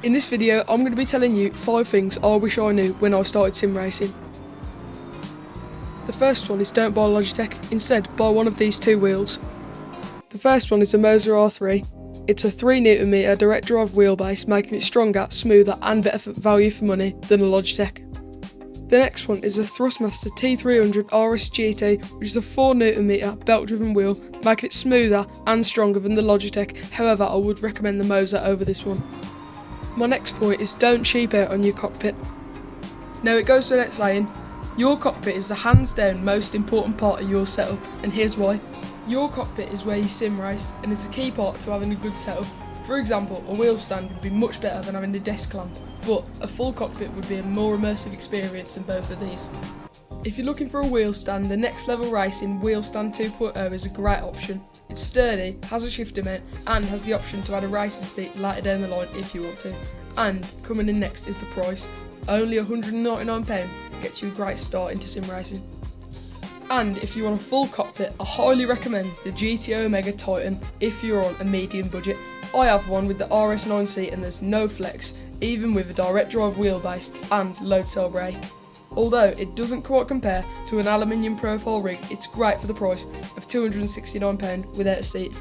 In this video, I'm going to be telling you 5 things I wish I knew when I started sim racing. The first one is don't buy Logitech, instead buy one of these two wheels. The first one is a Moser R3. It's a 3Nm direct drive wheelbase, making it stronger, smoother and better value for money than a Logitech. The next one is a Thrustmaster T300 RS GT, which is a 4Nm belt driven wheel, making it smoother and stronger than the Logitech. However, I would recommend the Moser over this one. My next point is don't cheap out on your cockpit. Now it goes without saying, your cockpit is the hands down most important part of your setup, and here's why. Your cockpit is where you sim race and is a key part to having a good setup. For example, a wheel stand would be much better than having a desk lamp, but a full cockpit would be a more immersive experience than both of these. If you're looking for a wheel stand, the Next Level Racing Wheel Stand 2.0 is a great option. It's sturdy, has a shifter mount, and has the option to add a racing seat later down the line if you want to. And coming in next is the price. Only £199 gets you a great start into sim racing. And if you want a full cockpit, I highly recommend the GT Omega Titan if you're on a medium budget. I have one with the RS9 seat and there's no flex, even with a direct drive wheelbase and load cell brake. Although it doesn't quite compare to an aluminium profile rig, it's great for the price of £269 without a seat.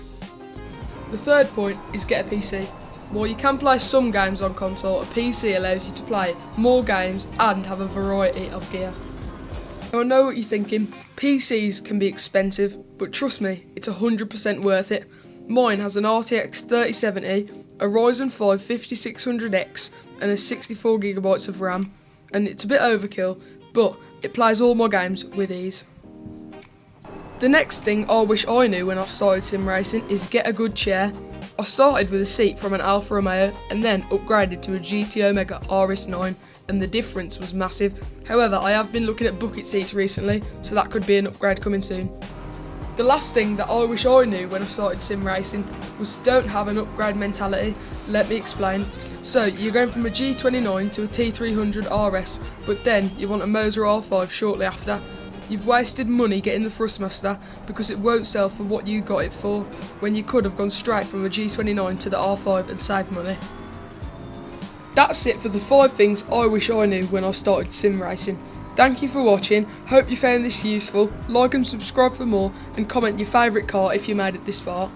The third point is get a PC. While you can play some games on console, a PC allows you to play more games and have a variety of gear. Now I know what you're thinking, PCs can be expensive, but trust me, it's 100% worth it. Mine has an RTX 3070, a Ryzen 5 5600X and a 64GB of RAM, and it's a bit overkill, but it plays all my games with ease. The next thing I wish I knew when I started sim racing is get a good chair. I started with a seat from an Alfa Romeo and then upgraded to a GT Omega RS9, and the difference was massive. However, I have been looking at bucket seats recently, so that could be an upgrade coming soon. The last thing that I wish I knew when I started sim racing was don't have an upgrade mentality. Let me explain. So you're going from a G29 to a T300 RS, but then you want a Moser R5 shortly after. You've wasted money getting the Thrustmaster because it won't sell for what you got it for, when you could have gone straight from a G29 to the R5 and saved money. That's it for the 5 things I wish I knew when I started sim racing. Thank you for watching, hope you found this useful, like and subscribe for more, and comment your favourite car if you made it this far.